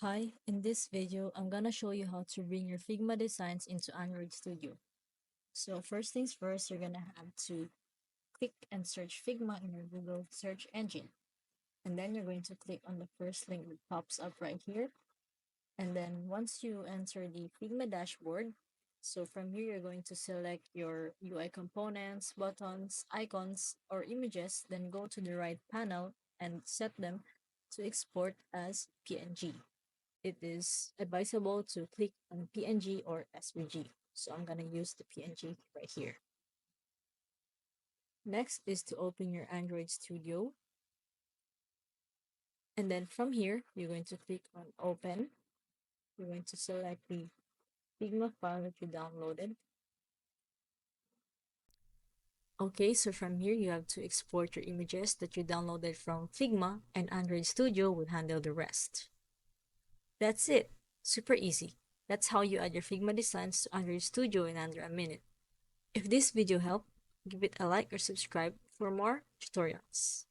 Hi, in this video, I'm gonna show you how to bring your Figma designs into Android Studio. So first things first, you're gonna have to click and search Figma in your Google search engine. And then you're going to click on the first link that pops up right here. And then once you enter the Figma dashboard, so from here, you're going to select your UI components, buttons, icons, or images, then go to the right panel and set them to export as PNG. It is advisable to click on PNG or SVG. So I'm going to use the PNG right here. Next is to open your Android Studio. And then from here, you're going to click on Open. You're going to select the Figma file that you downloaded. Okay, so from here, you have to export your images that you downloaded from Figma, and Android Studio will handle the rest. That's it. Super easy. That's how you add your Figma designs to Android Studio in under a minute. If this video helped, give it a like or subscribe for more tutorials.